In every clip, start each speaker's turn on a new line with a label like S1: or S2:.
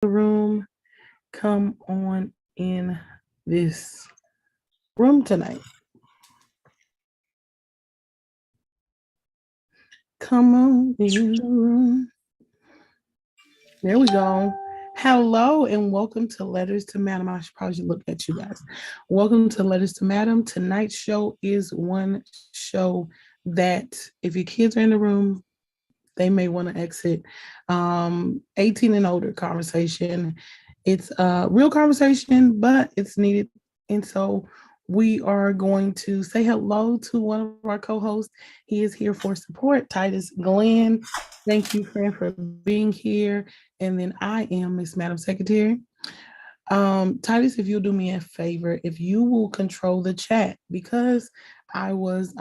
S1: the room, come on in this room tonight. Come on in the room. There we go. Hello and welcome to Letters to Madam. I should probably look at you guys. Welcome to Letters to Madam. Tonight's show is one show that if your kids are in the room, they may want to exit. 18 and older conversation. It's a real conversation, but it's needed. And so we are going to say hello to one of our co-hosts. He is here for support, Titus Glenn. Thank you, friend, for being here. And then I am Miss Madam Secretary. Titus, if you'll do me a favor, if you will control the chat, because I was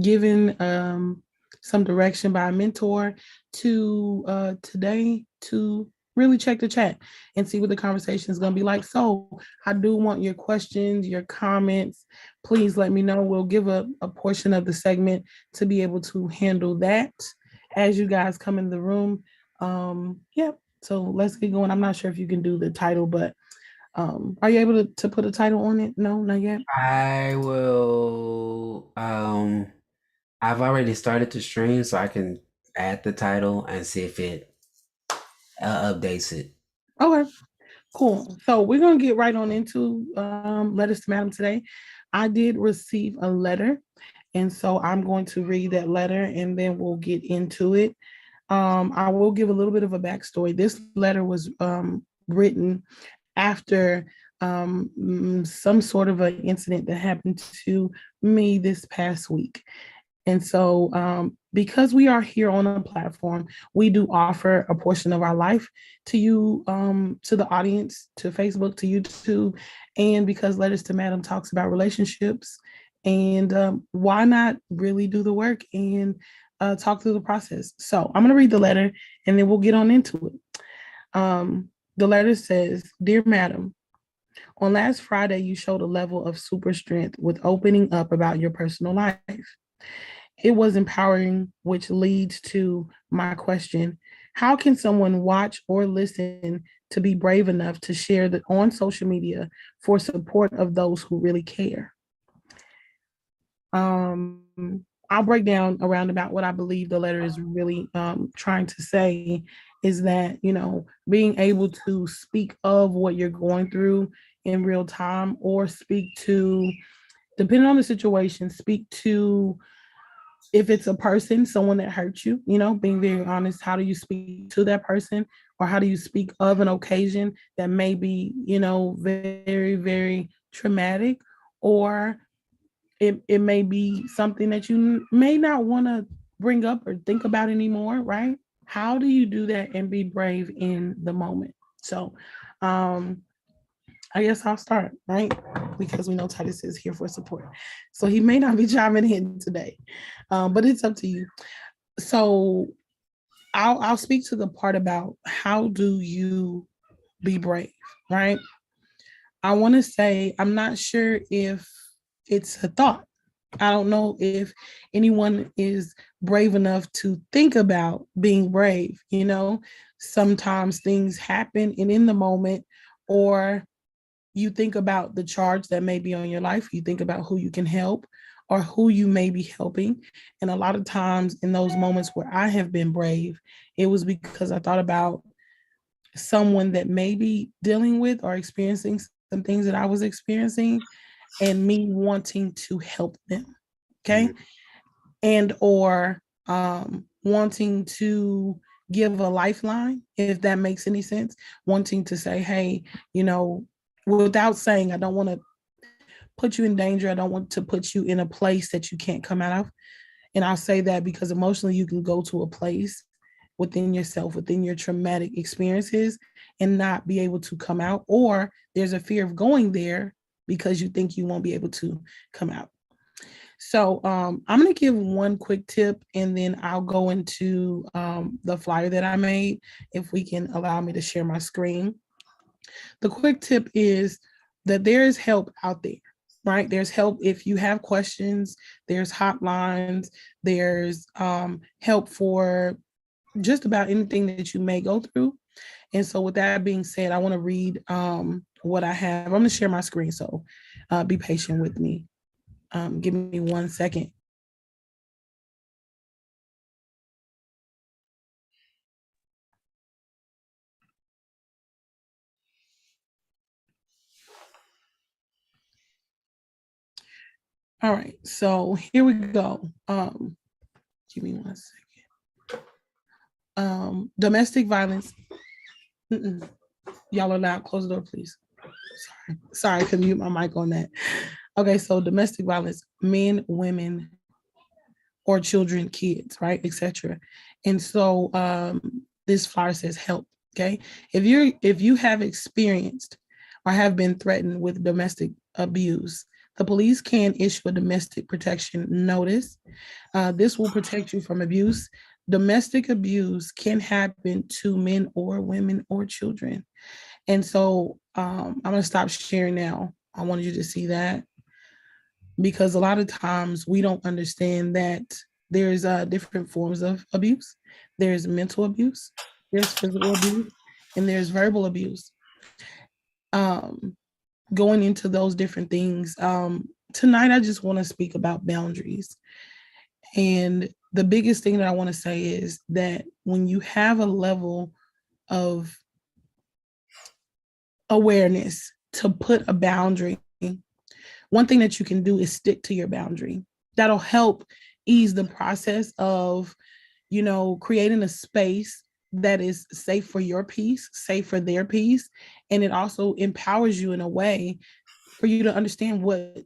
S1: given some direction by a mentor to today to really check the chat and see what the conversation is going to be like. So I do want your questions, your comments. Please let me know. We'll give a portion of the segment to be able to handle that as you guys come in the room. Yeah, so let's get going. I'm not sure if you can do the title, but are you able to put a title on it? No, not yet.
S2: I will I've already started to stream so I can add the title and see if it updates it.
S1: Okay, cool. So we're gonna get right on into letters to Madam today. I did receive a letter, and so I'm going to read that letter, and then we'll get into it. I will give a little bit of a backstory. This letter was written after some sort of an incident that happened to me this past week. And so, because we are here on a platform, we do offer a portion of our life to you, to the audience, to Facebook, to YouTube. And because Letters to Madam talks about relationships, and why not really do the work and talk through the process? So, I'm going to read the letter and then we'll get on into it. The letter says, Dear Madam, on last Friday, you showed a level of super strength with opening up about your personal life. It was empowering, which leads to my question. How can someone watch or listen to be brave enough to share that on social media for support of those who really care? I'll break down around about what I believe the letter is really trying to say is that, being able to speak of what you're going through in real time or speak to, depending on the situation, speak to if it's a person, someone that hurt you, being very honest, how do you speak to that person? Or how do you speak of an occasion that may be, very, very traumatic? Or it may be something that you may not want to bring up or think about anymore, right? How do you do that and be brave in the moment? So, I guess I'll start, right? Because we know Titus is here for support. So he may not be chiming in today, but it's up to you. So I'll speak to the part about how do you be brave, right? I want to say I'm not sure if it's a thought. I don't know if anyone is brave enough to think about being brave. Sometimes things happen and in the moment, or you think about the charge that may be on your life, you think about who you can help or who you may be helping. And a lot of times in those moments where I have been brave, it was because I thought about someone that may be dealing with or experiencing some things that I was experiencing and me wanting to help them. Okay.
S2: Mhm.
S1: And or wanting to give a lifeline, if that makes any sense, wanting to say, hey, without saying, I don't want to put you in danger. I don't want to put you in a place that you can't come out of. And I'll say that because emotionally, you can go to a place within yourself, within your traumatic experiences, and not be able to come out. Or there's a fear of going there because you think you won't be able to come out. So I'm going to give one quick tip and then I'll go into the flyer that I made if we can allow me to share my screen. The quick tip is that there is help out there, right? There's help if you have questions, there's hotlines, there's help for just about anything that you may go through. And so with that being said, I want to read what I have. I'm going to share my screen, so be patient with me. Give me 1 second. All right, so here we go. Give me 1 second. Domestic violence. Y'all are loud. Close the door, please. Sorry, I couldn't mute my mic on that. Okay, so domestic violence, men, women, or children, kids, right, etc. And so this flyer says help. Okay, if you have experienced or have been threatened with domestic abuse, the police can issue a domestic protection notice. This will protect you from abuse. Domestic abuse can happen to men or women or children. And so I'm going to stop sharing now. I wanted you to see that, because a lot of times we don't understand that there's different forms of abuse. There's mental abuse, there's physical abuse, and there's verbal abuse. Going into those different things, tonight I just want to speak about boundaries. And the biggest thing that I want to say is that when you have a level of awareness to put a boundary, one thing that you can do is stick to your boundary. That'll help ease the process of, creating a space that is safe for your peace, safe for their peace. And it also empowers you in a way for you to understand what,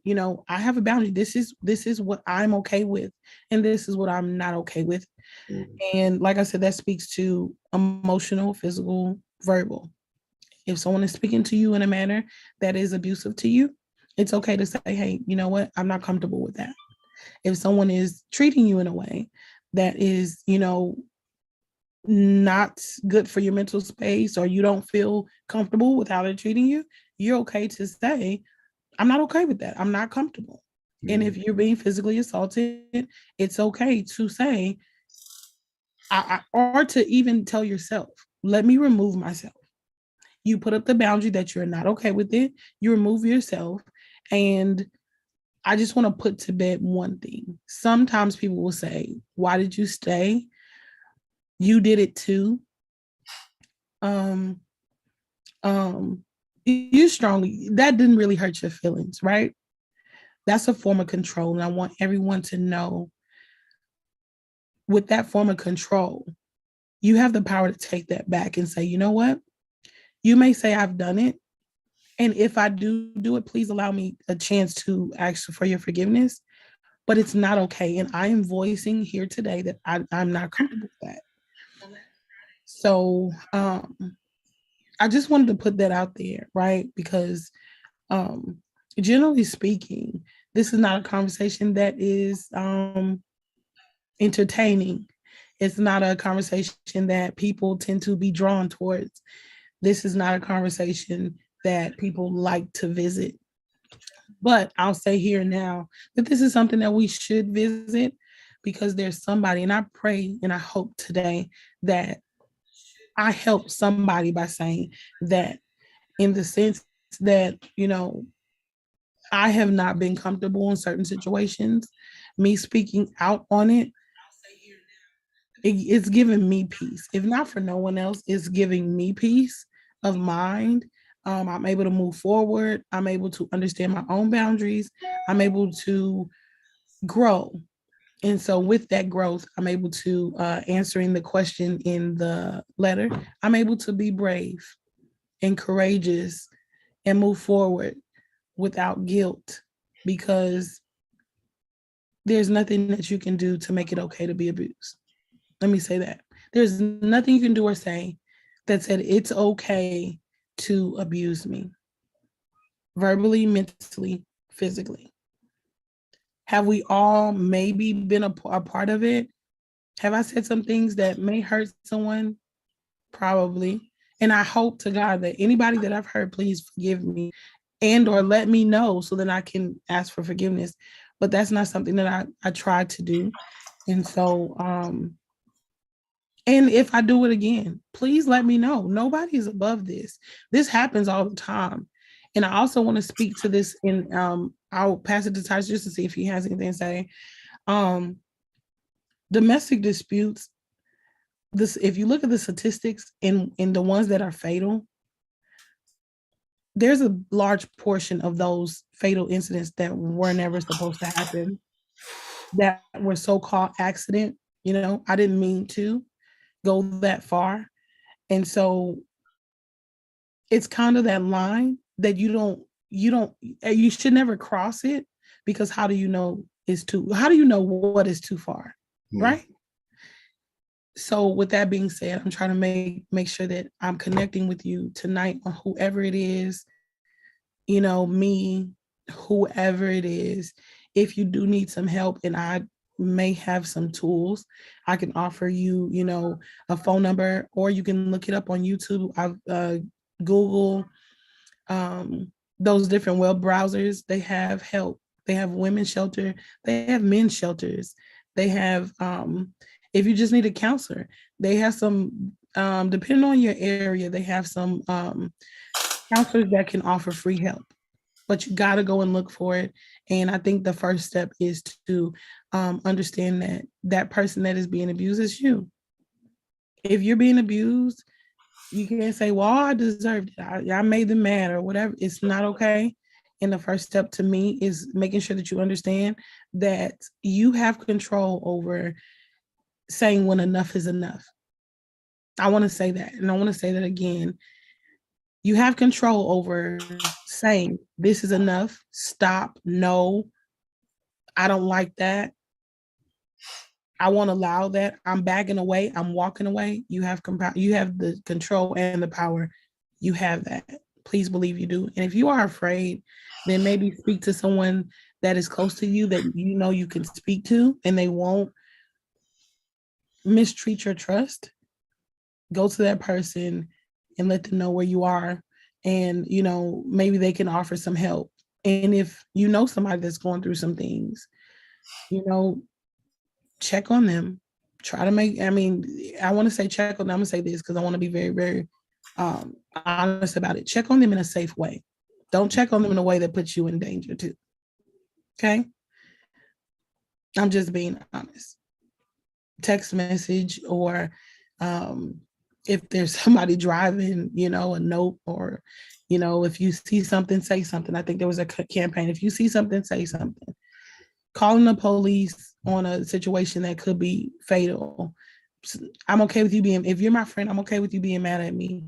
S1: I have a boundary. This is what I'm okay with, and this is what I'm not okay with. Mm-hmm. And like I said, that speaks to emotional, physical, verbal. If someone is speaking to you in a manner that is abusive to you, it's okay to say, hey, you know what? I'm not comfortable with that. If someone is treating you in a way that is, not good for your mental space, or you don't feel comfortable with how they're treating you, you're okay to say, I'm not okay with that. I'm not comfortable. Mm-hmm. And if you're being physically assaulted, it's okay to say, or to even tell yourself, let me remove myself. You put up the boundary that you're not okay with it. You remove yourself. And I just want to put to bed one thing. Sometimes people will say, why did you stay? You did it too. You strongly, that didn't really hurt your feelings, right? That's a form of control. And I want everyone to know, with that form of control, you have the power to take that back and say, you know what? You may say I've done it. And if I do it, please allow me a chance to ask for your forgiveness. But it's not okay. And I am voicing here today that I'm not comfortable with that. So I just wanted to put that out there, right? Because generally speaking, this is not a conversation that is entertaining. It's not a conversation that people tend to be drawn towards. This is not a conversation that people like to visit. But I'll say here now that this is something that we should visit, because there's somebody, and I pray and I hope today that I help somebody by saying that, in the sense that, I have not been comfortable in certain situations. Me speaking out on it's giving me peace. If not for no one else, it's giving me peace of mind. I'm able to move forward. I'm able to understand my own boundaries. I'm able to grow. And so with that growth, I'm able to, answering the question in the letter, I'm able to be brave and courageous and move forward without guilt, because there's nothing that you can do to make it okay to be abused. Let me say that. There's nothing you can do or say that said it's okay to abuse me, verbally, mentally, physically. Have we all maybe been a part of it? Have I said some things that may hurt someone? Probably. And I hope to God that anybody that I've hurt, please forgive me, and or let me know so that I can ask for forgiveness. But that's not something that I try to do. And so, And if I do it again, please let me know. Nobody's above this. This happens all the time. And I also want to speak to this in I'll pass it to Tyson just to see if he has anything to say. Um Domestic disputes, this if you look at the statistics in the ones that are fatal, there's a large portion of those fatal incidents that were never supposed to happen, that were so-called accident. I didn't mean to go that far. And so it's kind of that line that you should never cross it, because how do you know what is too far? Right? So with that being said, I'm trying to make sure that I'm connecting with you tonight on whoever it is, me, whoever it is. If you do need some help, and I may have some tools, I can offer you, a phone number, or you can look it up on YouTube. I've Google those different web browsers. They have help. They have women's shelter. They have men's shelters. They have, if you just need a counselor, they have some, depending on your area, they have some counselors that can offer free help. But you got to go and look for it. And I think the first step is to understand that that person that is being abused is you. If you're being abused, you can't say, well, I deserved it. I made them mad or whatever. It's not okay. And the first step to me is making sure that you understand that you have control over saying when enough is enough. I want to say that. And I want to say that again. You have control over saying, this is enough. Stop. No, I don't like that. I won't allow that. I'm backing away. I'm walking away. You have the control and the power. You have that. Please believe you do. And if you are afraid, then maybe speak to someone that is close to you that you can speak to, and they won't mistreat your trust. Go to that person and let them know where you are, and maybe they can offer some help. And if you know somebody that's going through some things, check on them. Try to I want to say check on them. I'm gonna say this because I want to be very, very honest about it. Check on them in a safe way. Don't check on them in a way that puts you in danger too. Okay? I'm just being honest. Text message, or if there's somebody driving, a note, or if you see something, say something. I think there was a campaign. If you see something, say something. Calling the police on a situation that could be fatal. I'm okay with you if you're my friend, I'm okay with you being mad at me.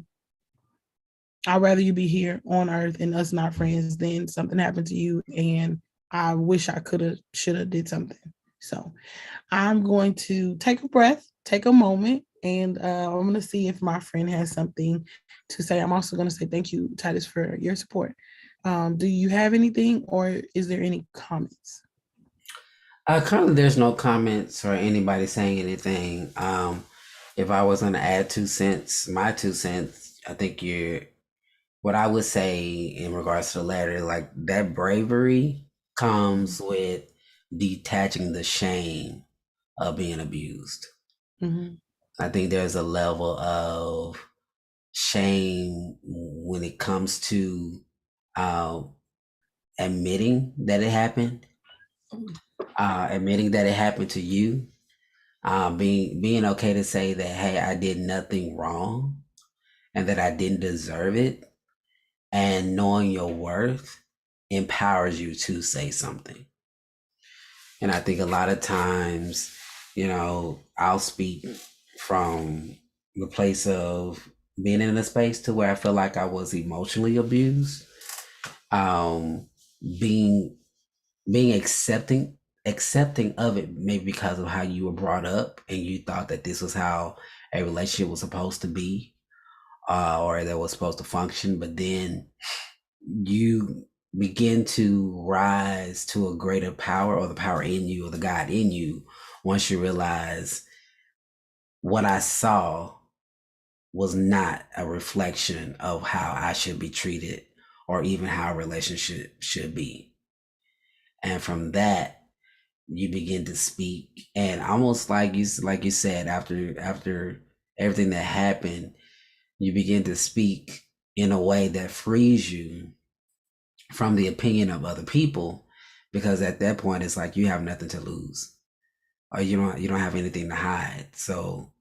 S1: I'd rather you be here on earth and us not friends than something happened to you and I wish I should have did something. So I'm going to take a breath, take a moment, and I'm going to see if my friend has something to say. I'm also going to say thank you, Titus, for your support. Do you have anything, or is there any comments?
S2: Currently, there's no comments or anybody saying anything. If I was going to add my 2 cents, I think what I would say in regards to the letter, like that bravery comes with detaching the shame of being abused.
S1: Mm-hmm.
S2: I think there's a level of shame when it comes to admitting that it happened, admitting that it happened to you, being okay to say that, hey, I did nothing wrong and that I didn't deserve it, and knowing your worth empowers you to say something. And I think a lot of times, I'll speak from the place of being in a space to where I feel like I was emotionally abused. Being accepting of it, maybe because of how you were brought up and you thought that this was how a relationship was supposed to be, or that was supposed to function, but then you begin to rise to a greater power, or the power in you, or the God in you, once you realize what I saw was not a reflection of how I should be treated, or even how a relationship should be. And from that, you begin to speak, and almost like you said, after everything that happened, you begin to speak in a way that frees you from the opinion of other people, because at that point it's like you have nothing to lose, or you don't have anything to hide. So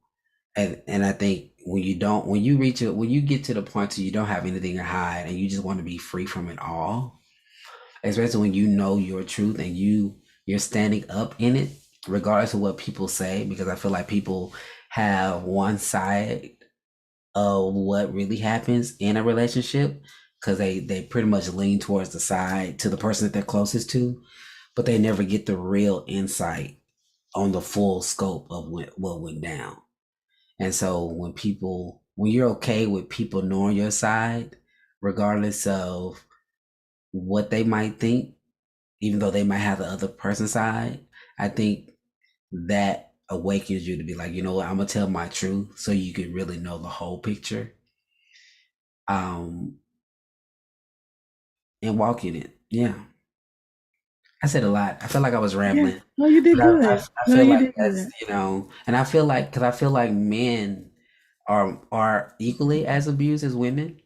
S2: and I think when you get to the point where you don't have anything to hide and you just want to be free from it all, especially when you know your truth and you're standing up in it regardless of what people say, because I feel like people have one side of what really happens in a relationship, because they pretty much lean towards the side to the person that they're closest to, but they never get the real insight on the full scope of what went down. And so when you're okay with people knowing your side, regardless of what they might think, even though they might have the other person's side, I think that awakens you to be like, you know what, I'm gonna tell my truth so you can really know the whole picture. And walk in it. Yeah. I said a lot. I feel like I was
S1: Yeah.
S2: rambling.
S1: No, you did
S2: But I,
S1: good.
S2: I, I
S1: No,
S2: feel
S1: you
S2: like
S1: did
S2: that's,
S1: good.
S2: and I feel like, because I feel like men are equally as abused as women.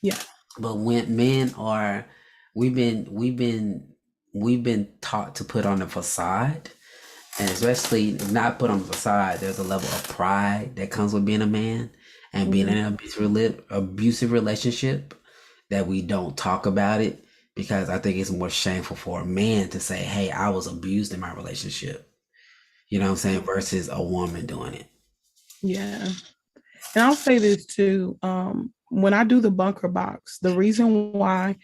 S1: Yeah.
S2: But when men are, we've been taught to put on a facade, and especially not put on the facade. There's a level of pride that comes with being a man and being in an abusive relationship, that we don't talk about it, because I think it's more shameful for a man to say, "Hey, I was abused in my relationship." You know what I'm saying? Versus a woman doing it.
S1: Yeah. And I'll say this too. When I do the bunker box, the reason why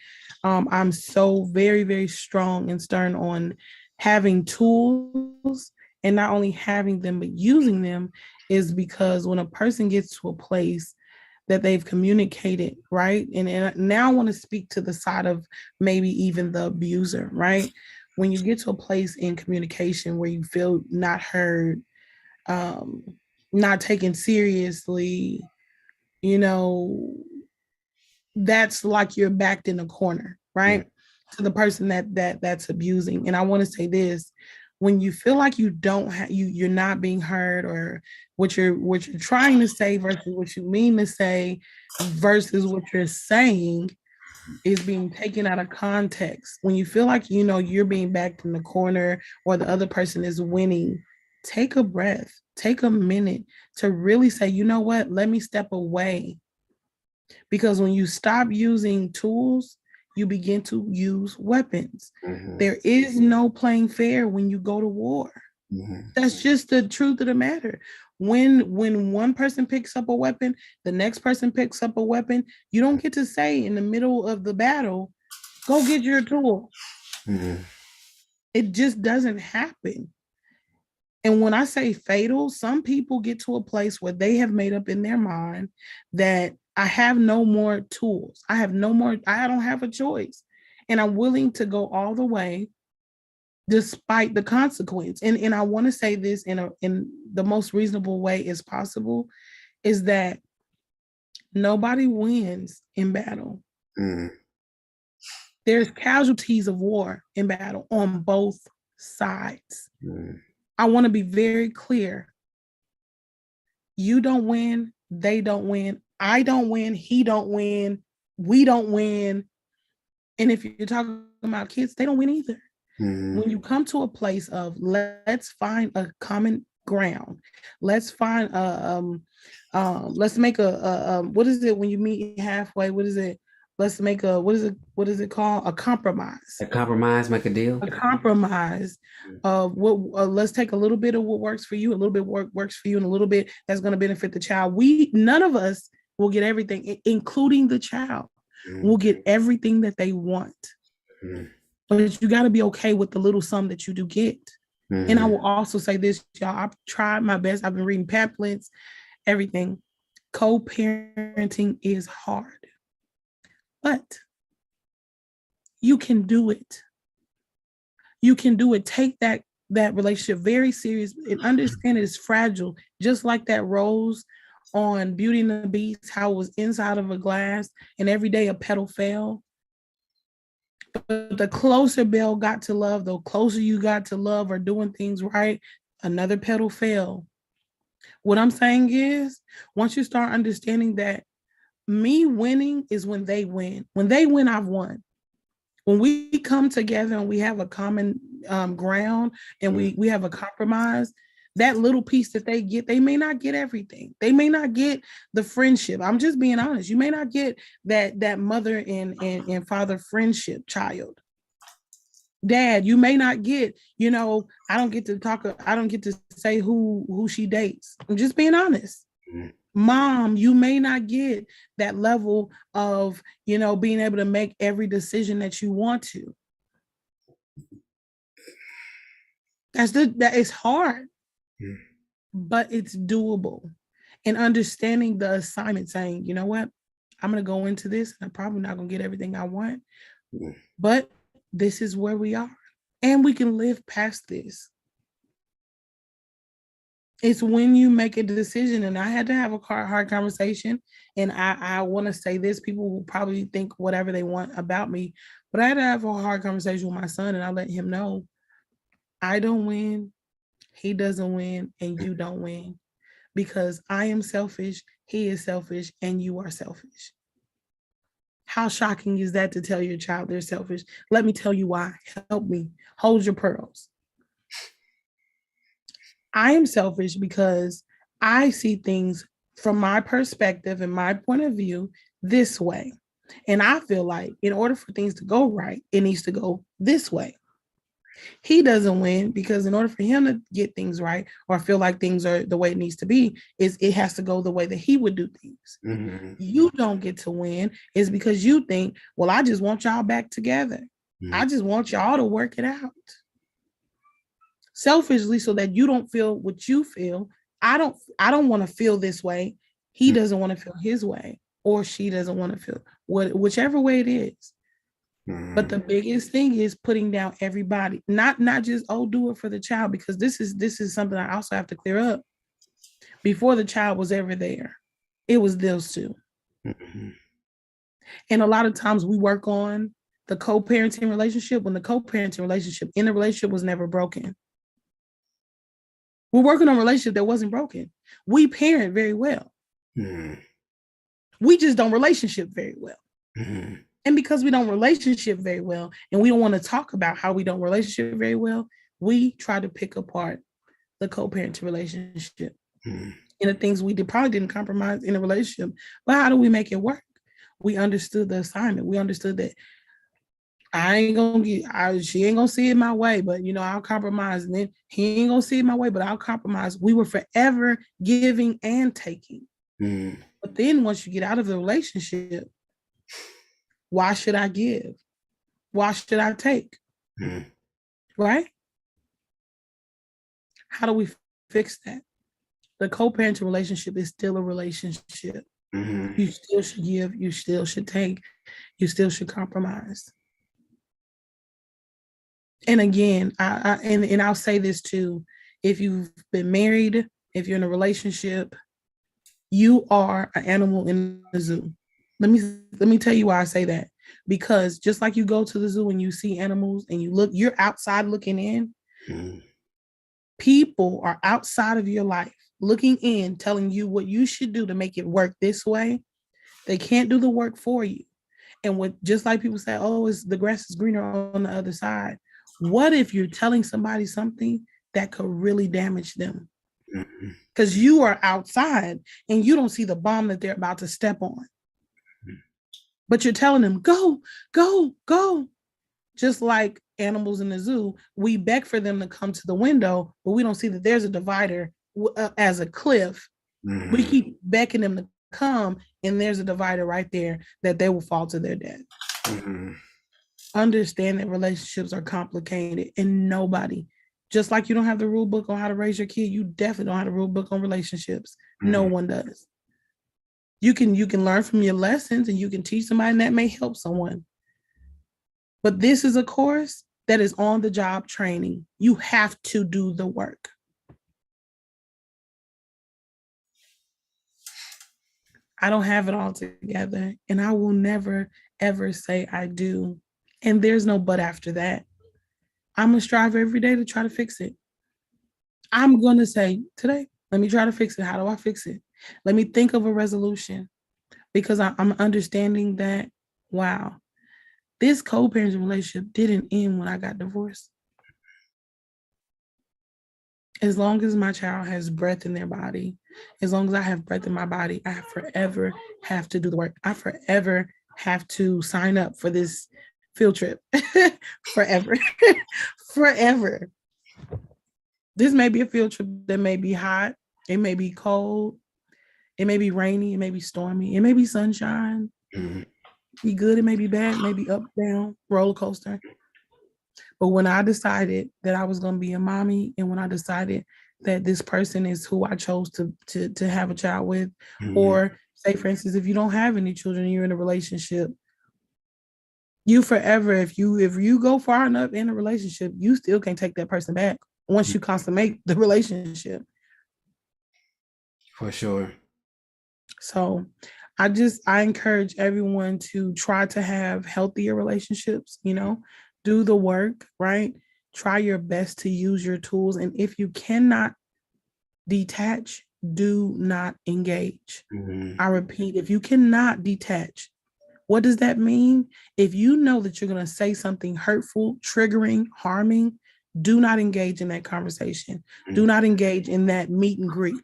S1: I'm so very, very strong and stern on having tools, and not only having them, but using them, is because when a person gets to a place that they've communicated, right? And now I want to speak to the side of maybe even the abuser, right? When you get to a place in communication where you feel not heard, um, not taken seriously, you know, that's like you're backed in a corner,
S2: Mm,
S1: right? To the person that's abusing. And I want to say this: when you feel like you don't have you're not being heard, or what you're trying to say versus what you mean to say versus what you're saying is being taken out of context. When you feel like you're being backed in the corner or the other person is winning, take a breath, take a minute to really say, you know what, let me step away. Because when you stop using tools, you begin to use weapons.
S2: mhm,
S1: There is no playing fair when you go to war.
S2: mhm,
S1: That's just the truth of the matter. When one person picks up a weapon, the next person picks up a weapon. You don't get to say in the middle of the battle, go get your tool.
S2: mhm,
S1: It just doesn't happen. And when I say fatal, some people get to a place where they have made up in their mind that I have no more tools. I have no more, I don't have a choice. And I'm willing to go all the way despite the consequence. And I want to say this in the most reasonable way as possible, is that nobody wins in battle.
S2: mhm,
S1: There's casualties of war in battle on both sides.
S2: mhm,
S1: I want to be very clear. You don't win, they don't win, I don't win, he don't win, we don't win. And if you're talking about kids, they don't win either.
S2: mhm.
S1: When you come to a place of let's find a common ground, let's find let's make what is it when you meet halfway? What is it? Let's make a what is it called? A compromise.
S2: A compromise, make a deal.
S1: A compromise of what let's take a little bit of what works for you, a little bit works for you, and a little bit that's going to benefit the child. We none of us will get everything, including the child will get everything that they want.
S2: Mhm,
S1: But you got to be okay with the little sum that you do get. And I
S2: mhm,
S1: will also say this, y'all, I've tried my best. I've been reading pamphlets, everything. Co-parenting is hard, but you can do it. You can do it. Take that relationship very serious and understand it is fragile, just like that rose on Beauty and the Beast, how it was inside of a glass and every day a petal fell. But the closer Belle got to love, the closer you got to love or doing things right, another petal fell. What I'm saying is, once you start understanding that me winning is when they win. When they win, I've won. When we come together and we have a common ground and we have a compromise, that little piece that they get, they may not get everything. They may not get the friendship. I'm just being honest. You may not get that mother and father friendship child. Dad, you may not get, I don't get to talk, I don't get to say who she dates. I'm just being honest. Mom, you may not get that level of, being able to make every decision that you want to. That is hard, but it's doable. And understanding the assignment, saying, you know what, I'm going to go into this and I'm probably not going to get everything I want, but this is where we are and we can live past this. It's when you make a decision, and I had to have a hard conversation, and I want to say this, people will probably think whatever they want about me, but I had to have a hard conversation with my son, and I let him know, I don't win, he doesn't win, and you don't win, because I am selfish, he is selfish, and you are selfish. How shocking is that to tell your child they're selfish? Let me tell you why. Help me. Hold your pearls. I am selfish because I see things from my perspective and my point of view this way. And I feel like in order for things to go right, it needs to go this way. He doesn't win because in order for him to get things right or feel like things are the way it needs to be, it has to go the way that he would do things. Mm-hmm. You don't get to win is because you think, well, I just want y'all back together. Mm-hmm. I just want y'all to work it out. Selfishly, so that you don't feel what you feel. I don't want to feel this way. He doesn't want to feel his way, or she doesn't want to feel whichever way it is. But the biggest thing is putting down everybody, not just, do it for the child, because this is something I also have to clear up. Before the child was ever there, it was those two. Mm-hmm. And a lot of times we work on the co-parenting relationship when the co-parenting relationship in the relationship was never broken. We're working on a relationship that wasn't broken. We parent very well. Mm-hmm. We just don't relationship very well. Mm-hmm. And because we don't relationship very well, and we don't want to talk about how we don't relationship very well, we try to pick apart the co-parenting relationship. Mm-hmm. And the things we probably didn't compromise in a relationship. But how do we make it work? We understood the assignment. We understood that she ain't gonna see it my way, but I'll compromise. And then he ain't gonna see it my way, but I'll compromise. We were forever giving and taking. Mm. But then once you get out of the relationship, why should I give? Why should I take? Mm. Right? How do we fix that? The co-parenting relationship is still a relationship. Mm-hmm. You still should give, you still should take, you still should compromise. And again, I'll say this too, if you've been married, if you're in a relationship, you are an animal in the zoo. Let me tell you why I say that. Because just like you go to the zoo and you see animals and you're outside looking in, people are outside of your life looking in, telling you what you should do to make it work this way. They can't do the work for you. And just like people say, the grass is greener on the other side. What if you're telling somebody something that could really damage them? Because you are outside and you don't see the bomb that they're about to step on. But you're telling them, go, go, go. Just like animals in the zoo, we beg for them to come to the window, but we don't see that there's a divider as a cliff. Mm-hmm. We keep begging them to come, and there's a divider right there that they will fall to their death. Mm-hmm. Understand that relationships are complicated, and nobody, just like you don't have the rule book on how to raise your kid, you definitely don't have the rule book on relationships. Mm-hmm. No one does. You can learn from your lessons, and you can teach somebody, and that may help someone. But this is a course that is on the job training. You have to do the work. I don't have it all together, and I will never, ever say I do. And there's no but after that. I'm going to strive every day to try to fix it. I'm going to say today, Let me try to fix it. How do I fix it? Let me think of a resolution, because I'm understanding that, wow, this co-parenting relationship didn't end when I got divorced. As long as my child has breath in their body, as long as I have breath in my body, I forever have to do the work. I forever have to sign up for this field trip. Forever. Forever. This may be a field trip that may be hot, it may be cold, it may be rainy, it may be stormy, it may be sunshine, be good, it may be bad, it may be up, down, roller coaster. But when I decided that I was going to be a mommy, and when I decided that this person is who I chose to have a child with, or say, for instance, if you don't have any children, you're in a relationship, you forever, if you go far enough in a relationship, you still can't take that person back once you consummate the relationship.
S2: For sure.
S1: So I encourage everyone to try to have healthier relationships, do the work, right? Try your best to use your tools. And if you cannot detach, do not engage. I repeat, if you cannot detach, what does that mean? If you know that you're going to say something hurtful, triggering, harming, do not engage in that conversation. Do not engage in that meet and greet.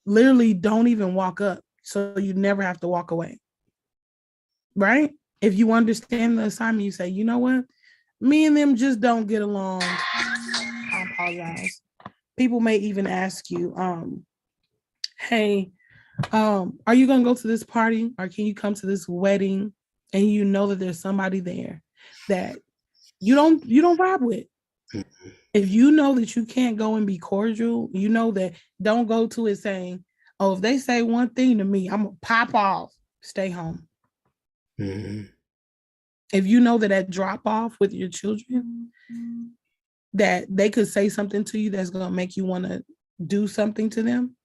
S1: Literally, don't even walk up, so you never have to walk away. Right? If you understand the assignment, you say, you know what? Me and them just don't get along. I apologize. People may even ask you, hey, are you gonna go to this party, or can you come to this wedding? And you know that there's somebody there that you don't vibe with. If you know that you can't go and be cordial, you know that, don't go to it saying, oh, if they say one thing to me, I'm gonna pop off. Stay home. If you know that at drop off with your children, that they could say something to you that's gonna make you want to do something to them,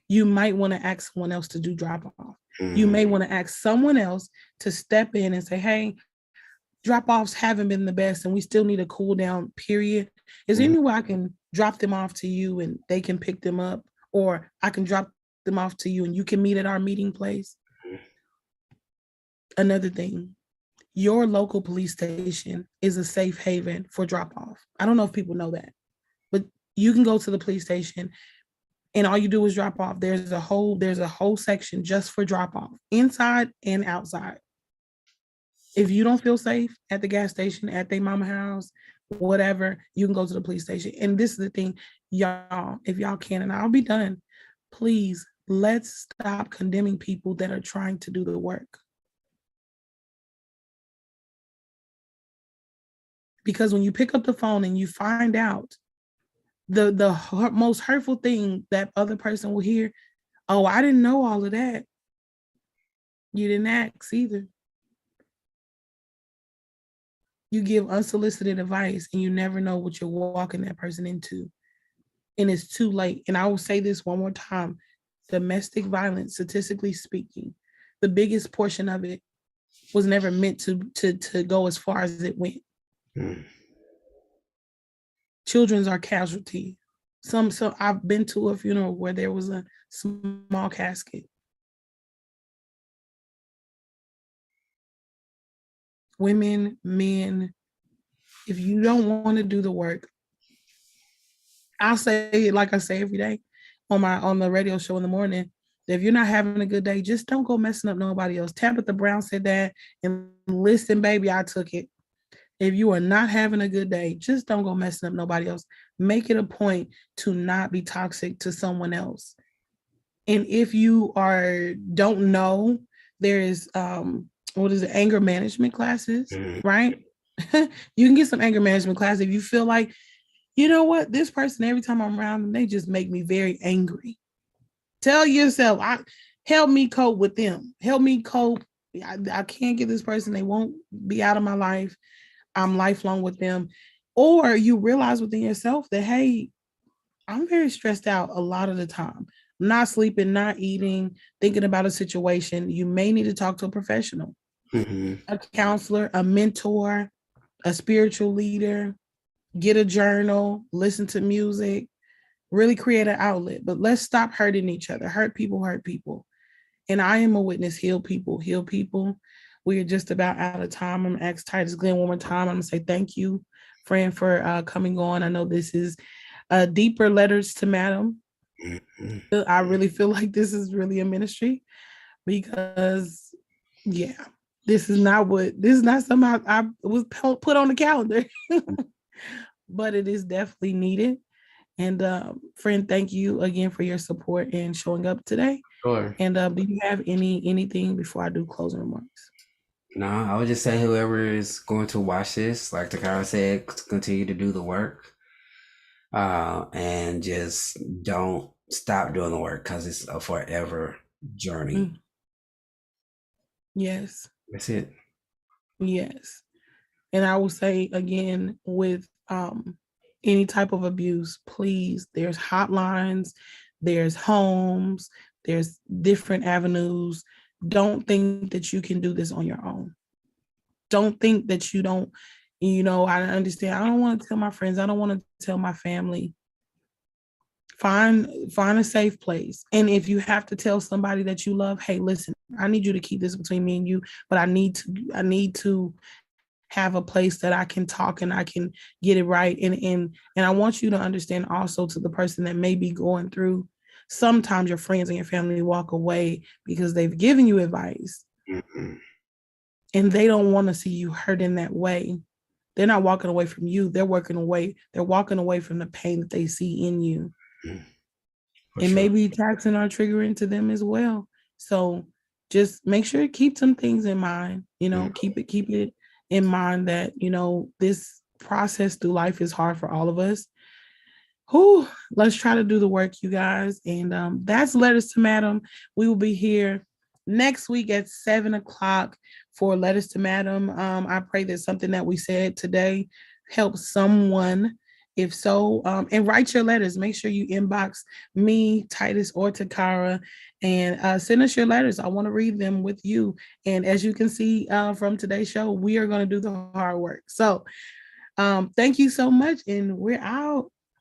S1: you might want to ask someone else to do drop off. You may want to ask someone else to step in and say, hey, drop offs haven't been the best, and we still need a cool down period. Is there any way I can drop them off to you and they can pick them up, or I can drop them off to you and you can meet at our meeting place? Another thing, your local police station is a safe haven for drop off. I don't know if people know that, but you can go to the police station and all you do is drop off. There's a whole section just for drop off, inside and outside. If you don't feel safe at the gas station, at their mama house, whatever, you can go to the police station. And this is the thing, y'all, if y'all can, and I'll be done, please, let's stop condemning people that are trying to do the work. Because when you pick up the phone and you find out the most hurtful thing that other person will hear, oh, I didn't know all of that. You didn't ask either. You give unsolicited advice and you never know what you're walking that person into. And it's too late. And I will say this one more time. Domestic violence, statistically speaking, the biggest portion of it was never meant to go as far as it went. Children are casualty. So I've been to a funeral where there was a small casket. Women, men, if you don't want to do the work, I'll say it like I say every day on the radio show in the morning, that if you're not having a good day, just don't go messing up nobody else. Tabitha Brown said that, and listen, baby, I took it. If you are not having a good day, just don't go messing up nobody else. Make it a point to not be toxic to someone else. And if you don't know, there is anger management classes, right? You can get some anger management classes if you feel like, you know what, this person, every time I'm around them, they just make me very angry. Tell yourself, help me cope with them. Help me cope. I can't get this person. They won't be out of my life. I'm lifelong with them. Or you realize within yourself that, hey, I'm very stressed out a lot of the time. I'm not sleeping, not eating, thinking about a situation. You may need to talk to a professional, a counselor, a mentor, a spiritual leader, get a journal, listen to music, really create an outlet. But let's stop hurting each other. Hurt people, hurt people. And I am a witness, heal people, heal people. We're just about out of time. I'm gonna ask Titus Glenn one more time. I'm gonna say thank you, friend, for coming on. I know this is deeper letters to Madam. I really feel like this is really a ministry because, yeah, this is not something I was put on the calendar, but it is definitely needed. And friend, thank you again for your support and showing up today.
S2: Sure.
S1: And do you have anything before I do closing remarks?
S2: No, I would just say whoever is going to watch this, like Takara said, continue to do the work. And just don't stop doing the work because it's a forever journey.
S1: Yes.
S2: That's it.
S1: Yes. And I will say again, with any type of abuse, please, there's hotlines, there's homes, there's different avenues. Don't think that you can do this on your own. Don't think that you don't, I understand. I don't want to tell my friends. I don't want to tell my family. Find a safe place. And if you have to tell somebody that you love, hey, listen, I need you to keep this between me and you, but I need to have a place that I can talk and I can get it right. And I want you to understand also, to the person that may be going through, sometimes your friends and your family walk away because they've given you advice. Mm-hmm. And they don't want to see you hurt in that way. They're not walking away from you. They're walking away from the pain that they see in you. It may be taxing or triggering to them as well. So just make sure to keep some things in mind. Keep it in mind that, this process through life is hard for all of us. Let's try to do the work, you guys. And that's Letters to Madam. We will be here next week at 7:00 for Letters to Madam. I pray that something that we said today helps someone. If so, and write your letters. Make sure you inbox me, Titus, or Takara, and send us your letters. I want to read them with you. And as you can see from today's show, we are going to do the hard work. So thank you so much, and we're out.